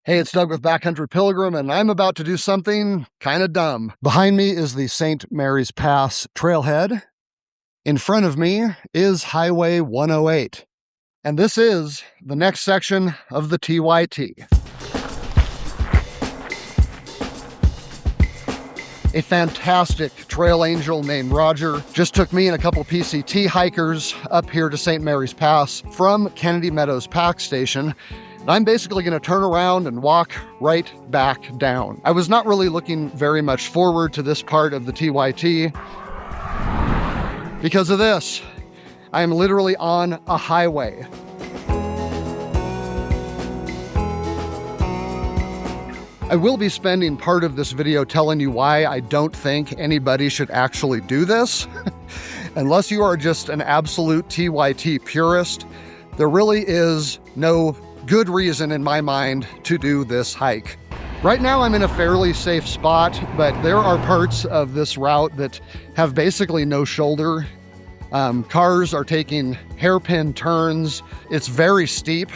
Hey, it's Doug with Backcountry Pilgrim, and I'm about to do something kind of dumb. Behind me is the St. Mary's Pass trailhead. In front of me is Highway 108. And this is the next section of the TYT. A fantastic trail angel named Roger just took me and a couple PCT hikers up here to St. Mary's Pass from Kennedy Meadows Pack Station. And I'm basically going to turn around and walk right back down. I was not really looking very much forward to this part of the TYT because of this. I am literally on a highway. I will be spending part of this video telling you why I don't think anybody should actually do this. Unless you are just an absolute TYT purist, there really is no good reason in my mind to do this hike. Right now I'm in a fairly safe spot, but there are parts of this route that have basically no shoulder. Cars are taking hairpin turns. It's very steep.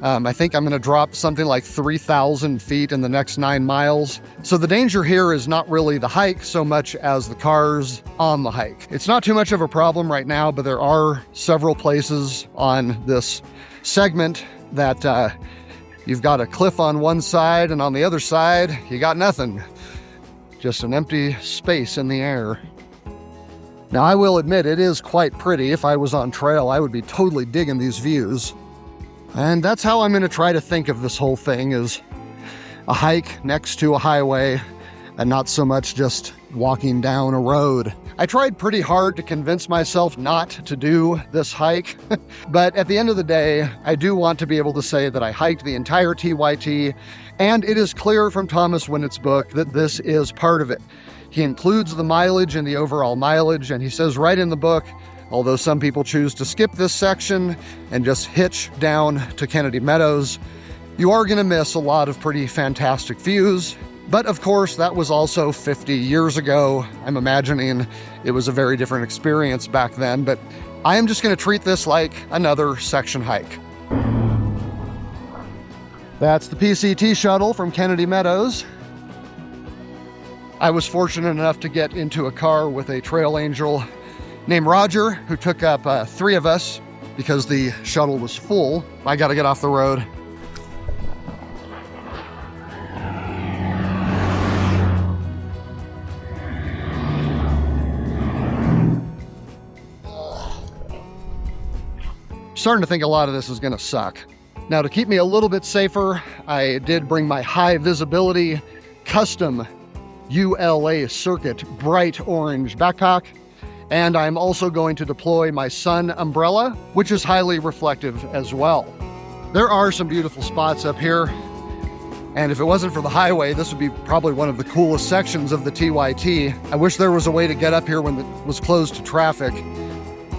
I think I'm going to drop something like 3,000 feet in the next 9 miles. So the danger here is not really the hike so much as the cars on the hike. It's not too much of a problem right now, but there are several places on this segment that you've got a cliff on one side, and on the other side, you got nothing. Just an empty space in the air. Now, I will admit it is quite pretty. If I was on trail, I would be totally digging these views. And that's how I'm going to try to think of this whole thing, is a hike next to a highway and not so much just walking down a road. I tried pretty hard to convince myself not to do this hike, but at the end of the day, I do want to be able to say that I hiked the entire TYT, and it is clear from Thomas Winnett's book that this is part of it. He includes the mileage in the overall mileage, and he says right in the book, although some people choose to skip this section and just hitch down to Kennedy Meadows, you are going to miss a lot of pretty fantastic views. But of course, that was also 50 years ago. I'm imagining it was a very different experience back then, but I am just going to treat this like another section hike. That's the PCT shuttle from Kennedy Meadows. I was fortunate enough to get into a car with a trail angel named Roger, who took up 3 of us because the shuttle was full. I got to get off the road. Starting to think a lot of this is going to suck. Now, to keep me a little bit safer, I did bring my high visibility custom ULA Circuit bright orange backpack. And I'm also going to deploy my sun umbrella, which is highly reflective as well. There are some beautiful spots up here. And if it wasn't for the highway, this would be probably one of the coolest sections of the TYT. I wish there was a way to get up here when it was closed to traffic.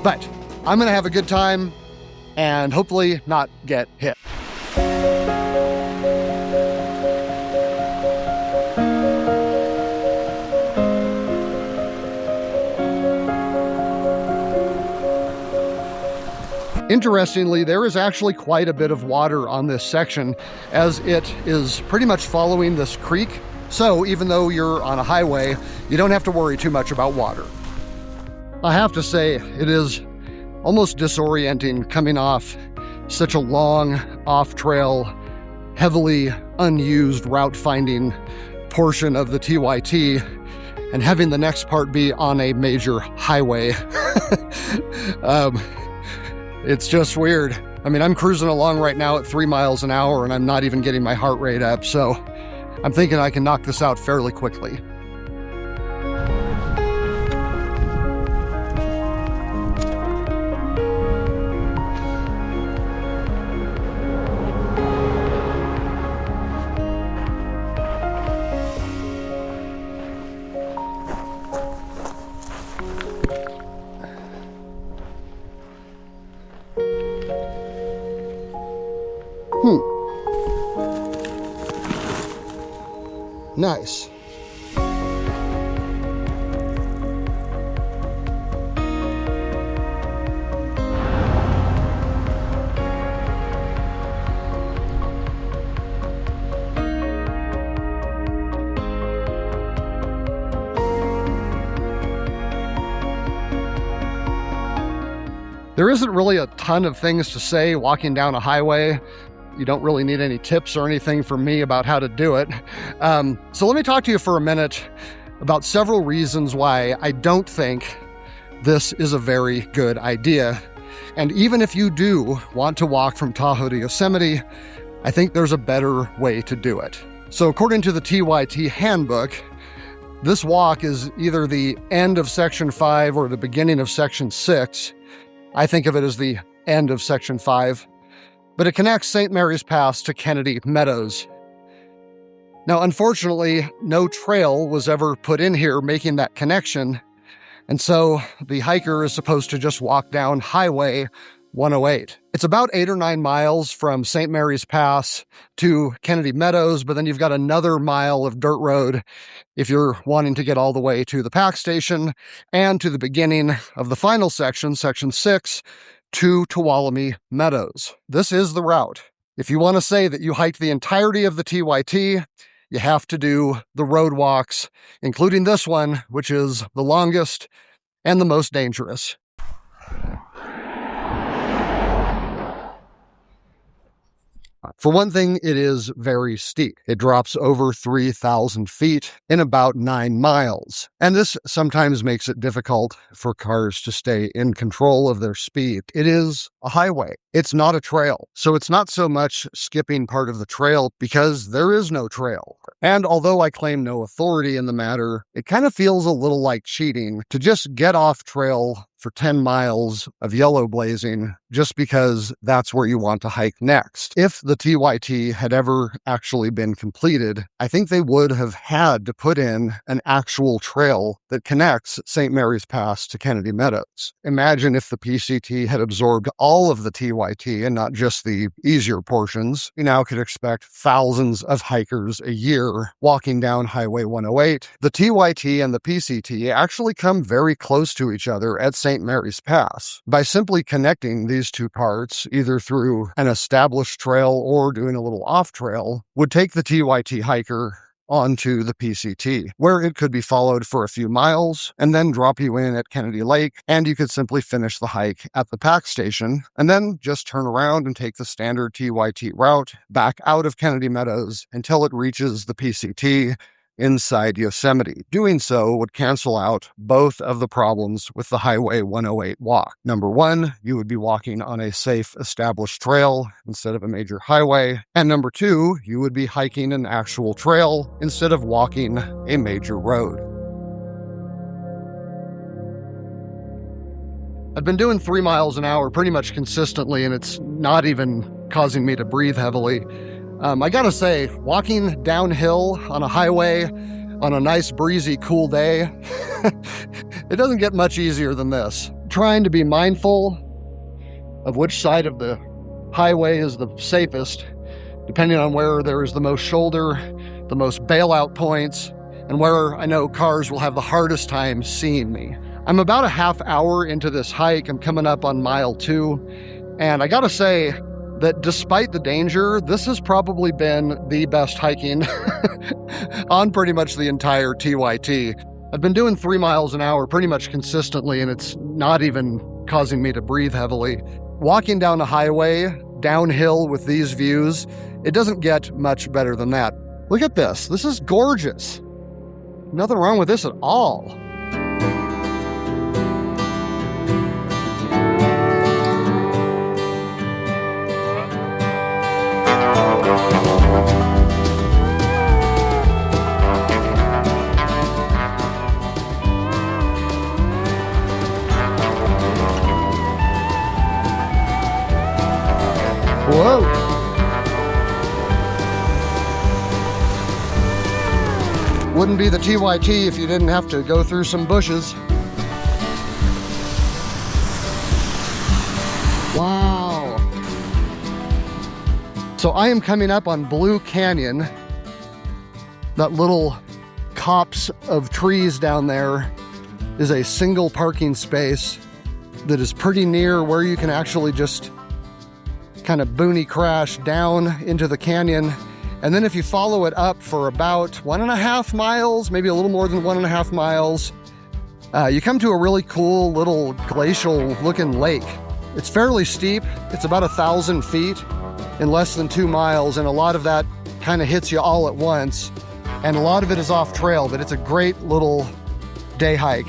But I'm gonna have a good time and hopefully not get hit. Interestingly, there is actually quite a bit of water on this section, as it is pretty much following this creek. So even though you're on a highway, you don't have to worry too much about water. I have to say, it is almost disorienting coming off such a long, off-trail, heavily unused route-finding portion of the TYT and having the next part be on a major highway. It's just weird. I mean, I'm cruising along right now at 3 miles an hour and I'm not even getting my heart rate up, so I'm thinking I can knock this out fairly quickly. Nice. There isn't really a ton of things to say walking down a highway. You don't really need any tips or anything from me about how to do it. So let me talk to you for a minute about several reasons why I don't think this is a very good idea. And even if you do want to walk from Tahoe to Yosemite, I think there's a better way to do it. So according to the TYT handbook, this walk is either the end of Section 5 or the beginning of Section 6. I think of it as the end of Section 5. But it connects St. Mary's Pass to Kennedy Meadows. Now, unfortunately, no trail was ever put in here making that connection, and so the hiker is supposed to just walk down Highway 108. It's about 8 or 9 miles from St. Mary's Pass to Kennedy Meadows, but then you've got another mile of dirt road if you're wanting to get all the way to the pack station and to the beginning of the final section, Section 6, to Tuolumne Meadows. This is the route. If you want to say that you hiked the entirety of the TYT, you have to do the road walks, including this one, which is the longest and the most dangerous. For one thing, it is very steep. It drops over 3,000 feet in about 9 miles. And this sometimes makes it difficult for cars to stay in control of their speed. It is a highway. It's not a trail. So it's not so much skipping part of the trail because there is no trail. And although I claim no authority in the matter, it kind of feels a little like cheating to just get off trail for 10 miles of yellow blazing just because that's where you want to hike next. If the TYT had ever actually been completed, I think they would have had to put in an actual trail that connects St. Mary's Pass to Kennedy Meadows. Imagine if the PCT had absorbed all of the TYT and not just the easier portions. You now could expect thousands of hikers a year walking down Highway 108. The TYT and the PCT actually come very close to each other at St. Mary's Pass. By simply connecting these two parts, either through an established trail or doing a little off-trail, would take the TYT hiker onto the PCT, where it could be followed for a few miles and then drop you in at Kennedy Lake, and you could simply finish the hike at the pack station and then just turn around and take the standard TYT route back out of Kennedy Meadows until it reaches the PCT inside Yosemite. Doing so would cancel out both of the problems with the Highway 108 walk. Number one, you would be walking on a safe, established trail instead of a major highway. And number two, you would be hiking an actual trail instead of walking a major road. I've been doing 3 miles an hour pretty much consistently, and it's not even causing me to breathe heavily. I gotta say, walking downhill on a highway on a nice, breezy, cool day, it doesn't get much easier than this. Trying to be mindful of which side of the highway is the safest, depending on where there is the most shoulder, the most bailout points, and where I know cars will have the hardest time seeing me. I'm about a half hour into this hike. I'm coming up on mile 2, and I gotta say that despite the danger, this has probably been the best hiking on pretty much the entire TYT. I've been doing 3 miles an hour pretty much consistently, and it's not even causing me to breathe heavily. Walking down a highway, downhill with these views, it doesn't get much better than that. Look at this. This is gorgeous. Nothing wrong with this at all. Whoa! Wouldn't be the TYT if you didn't have to go through some bushes. Wow! So I am coming up on Blue Canyon. That little copse of trees down there is a single parking space that is pretty near where you can actually just kind of boonie crash down into the canyon. And then if you follow it up for about 1.5 miles, maybe a little more than 1.5 miles, you come to a really cool little glacial looking lake. It's fairly steep. It's about 1,000 feet in less than 2 miles, and a lot of that kind of hits you all at once. And a lot of it is off trail, but it's a great little day hike.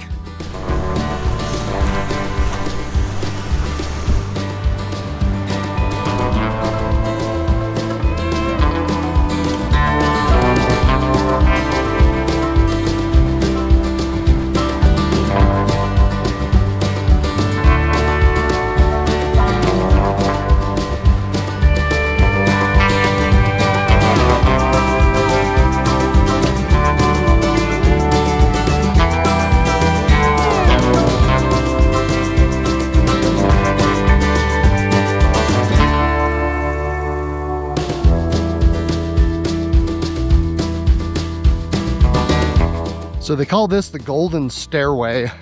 So they call this the Golden Stairway.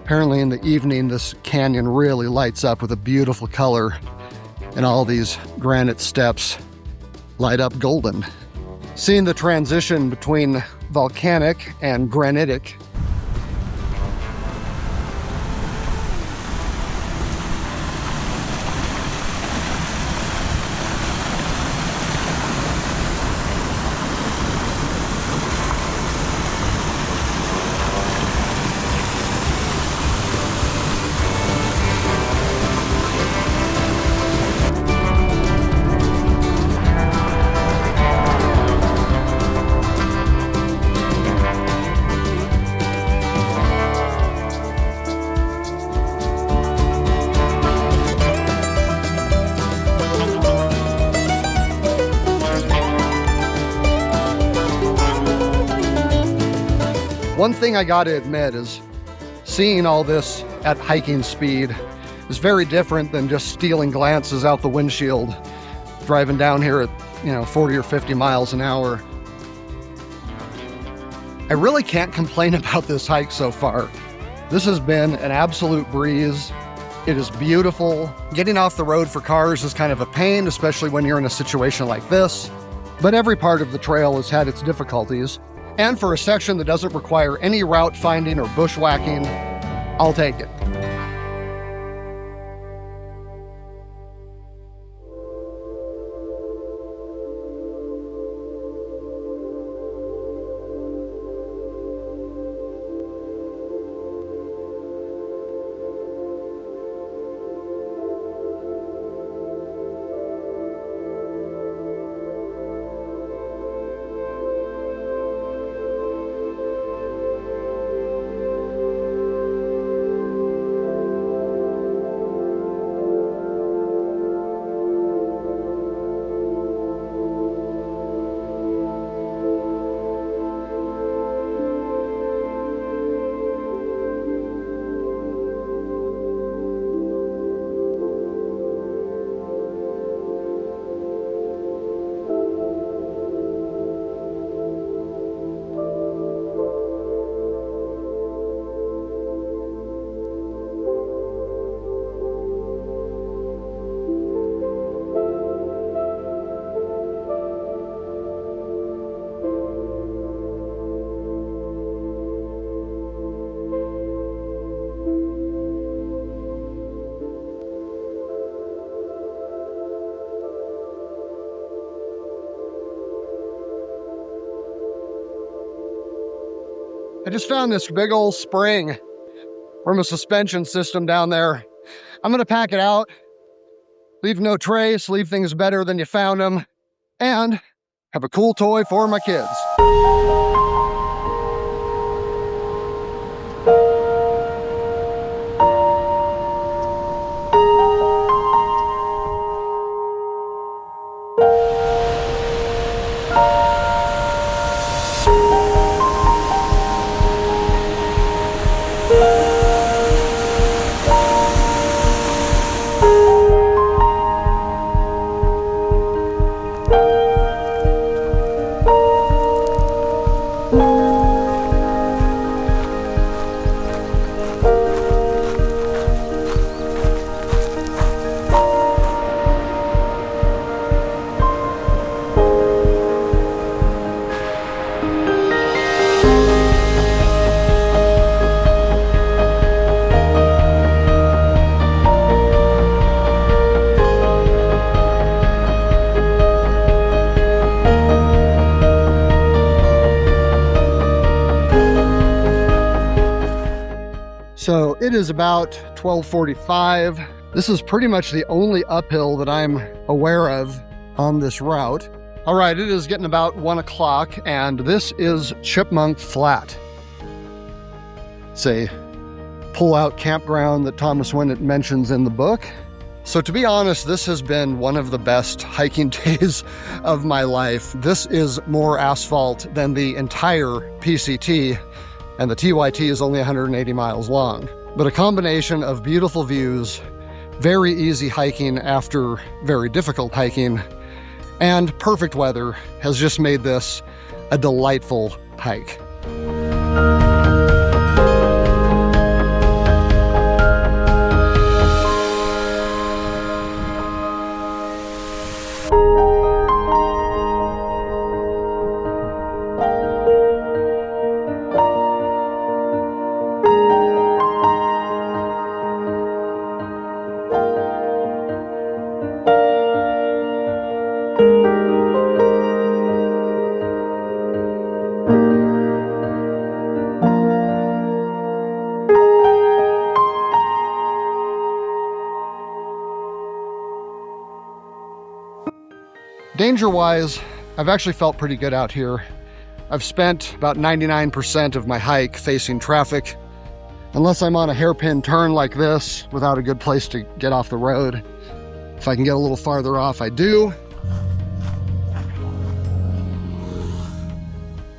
Apparently in the evening, this canyon really lights up with a beautiful color, and all these granite steps light up golden. Seeing the transition between volcanic and granitic. One thing I gotta admit is seeing all this at hiking speed is very different than just stealing glances out the windshield, driving down here at 40 or 50 miles an hour. I really can't complain about this hike so far. This has been an absolute breeze. It is beautiful. Getting off the road for cars is kind of a pain, especially when you're in a situation like this. But every part of the trail has had its difficulties. And for a section that doesn't require any route finding or bushwhacking, I'll take it. I just found this big old spring from a suspension system down there. I'm gonna pack it out, leave no trace, leave things better than you found them, and have a cool toy for my kids. it is about 12:45. This is pretty much the only uphill that I'm aware of on this route. All right, it is getting about 1 o'clock, and this is Chipmunk Flat. It's a pull-out campground that Thomas Winnett mentions in the book. So to be honest, this has been one of the best hiking days of my life. This is more asphalt than the entire PCT, and the TYT is only 180 miles long. But a combination of beautiful views, very easy hiking after very difficult hiking, and perfect weather has just made this a delightful hike. Danger-wise, I've actually felt pretty good out here. I've spent about 99% of my hike facing traffic, unless I'm on a hairpin turn like this without a good place to get off the road. If I can get a little farther off, I do.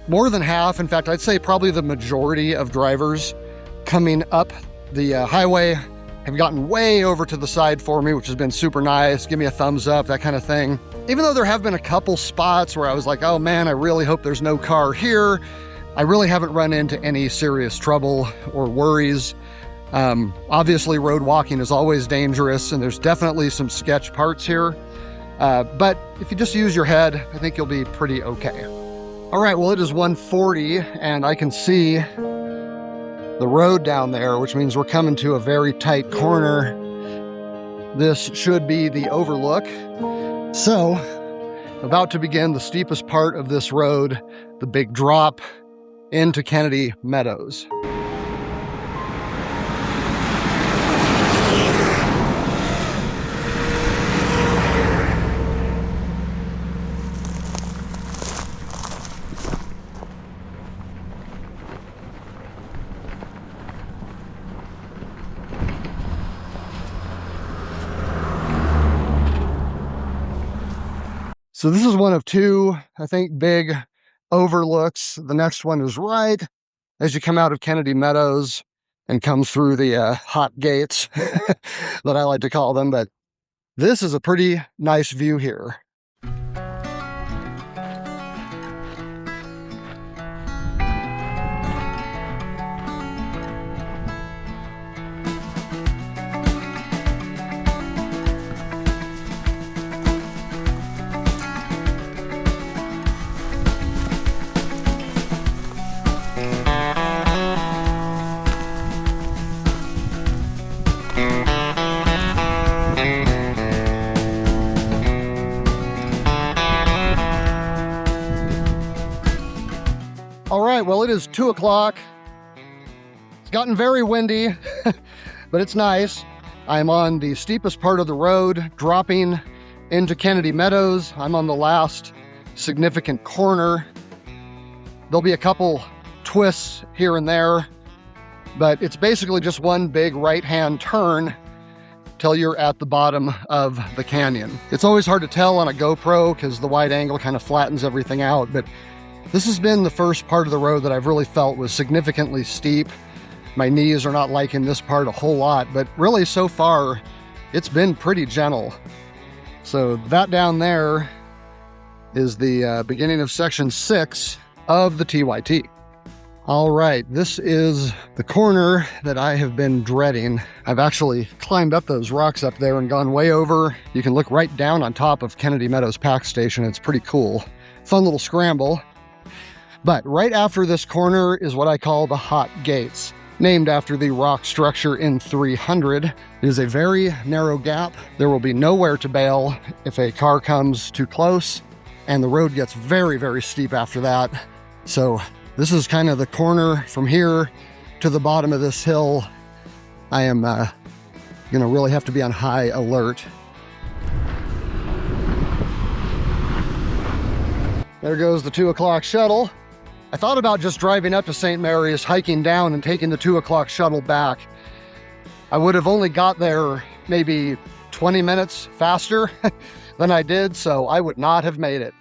More than half, in fact, I'd say probably the majority of drivers coming up the highway have gotten way over to the side for me, which has been super nice. Give me a thumbs up, that kind of thing. Even though there have been a couple spots where I was like, oh man, I really hope there's no car here, I really haven't run into any serious trouble or worries. Obviously, road walking is always dangerous, and there's definitely some sketch parts here. But if you just use your head, I think you'll be pretty okay. All right, well, it is 1:40, and I can see the road down there, which means we're coming to a very tight corner. This should be the Overlook. So, about to begin the steepest part of this road, the big drop into Kennedy Meadows. So this is one of two, I think, big overlooks. The next one is right as you come out of Kennedy Meadows and come through the hot gates that I like to call them. But this is a pretty nice view here. All right, well, it is 2 o'clock. It's gotten very windy, but it's nice. I'm on the steepest part of the road, dropping into Kennedy Meadows. I'm on the last significant corner. There'll be a couple twists here and there, but it's basically just one big right-hand turn till you're at the bottom of the canyon. It's always hard to tell on a GoPro because the wide angle kind of flattens everything out, but this has been the first part of the road that I've really felt was significantly steep. My knees are not liking this part a whole lot, but really so far, it's been pretty gentle. So that down there is the beginning of section 6 of the TYT. All right, this is the corner that I have been dreading. I've actually climbed up those rocks up there and gone way over. You can look right down on top of Kennedy Meadows Pack Station. It's pretty cool. Fun little scramble. But right after this corner is what I call the Hot Gates, named after the rock structure in 300. It is a very narrow gap. There will be nowhere to bail if a car comes too close, and the road gets very, very steep after that. So this is kind of the corner from here to the bottom of this hill I am gonna really have to be on high alert. There goes the 2 o'clock shuttle. I thought about just driving up to St. Mary's, hiking down, and taking the 2 o'clock shuttle back. I would have only got there maybe 20 minutes faster than I did, so I would not have made it.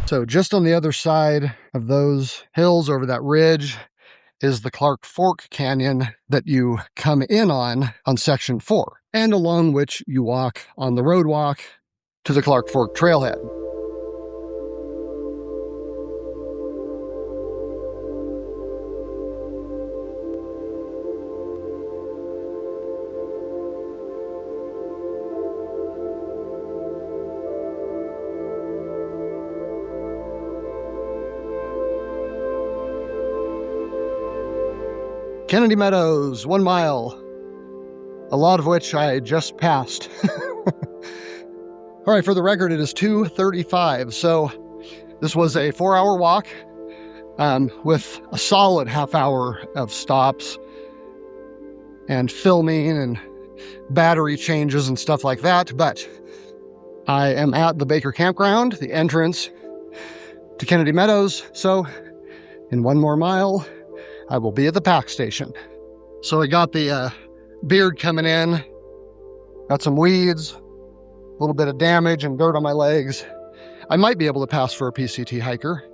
So just on the other side of those hills over that ridge is the Clark Fork Canyon that you come in on section 4, and along which you walk on the road walk to the Clark Fork Trailhead. Kennedy Meadows, 1 mile, a lot of which I just passed. All right, for the record, it is 2:35, so this was a 4-hour walk with a solid half-hour of stops and filming and battery changes and stuff like that, but I am at the Baker Campground, the entrance to Kennedy Meadows, so in 1 more mile, I will be at the pack station. So I got the beard coming in, got some weeds, a little bit of damage and dirt on my legs. I might be able to pass for a PCT hiker.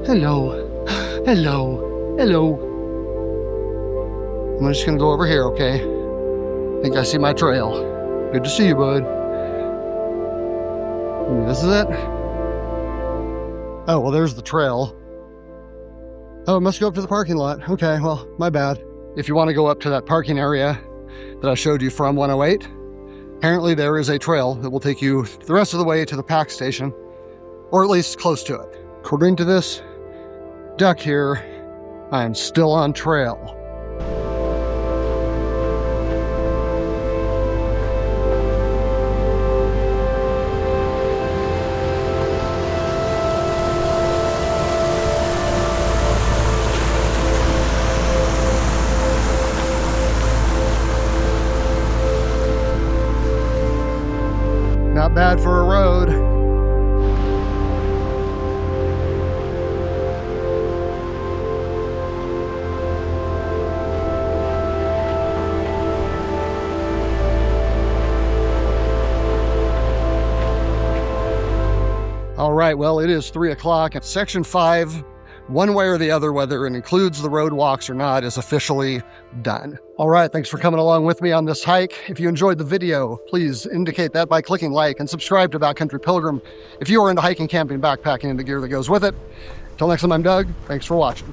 Hello, hello, hello. I'm just gonna go over here, okay? I think I see my trail. Good to see you, bud. This is it? Oh, well, there's the trail. Oh, it must go up to the parking lot. Okay, well, my bad. If you want to go up to that parking area that I showed you from 108, apparently there is a trail that will take you the rest of the way to the pack station, or at least close to it. According to this duck here, I am still on trail. Not bad for a road. All right, well, it is 3 o'clock and section 5, one way or the other, whether it includes the road walks or not, is officially done. All right, thanks for coming along with me on this hike. If you enjoyed the video, please indicate that by clicking like and subscribe to Backcountry Pilgrim if you are into hiking, camping, backpacking, and the gear that goes with it. Until next time, I'm Doug. Thanks for watching.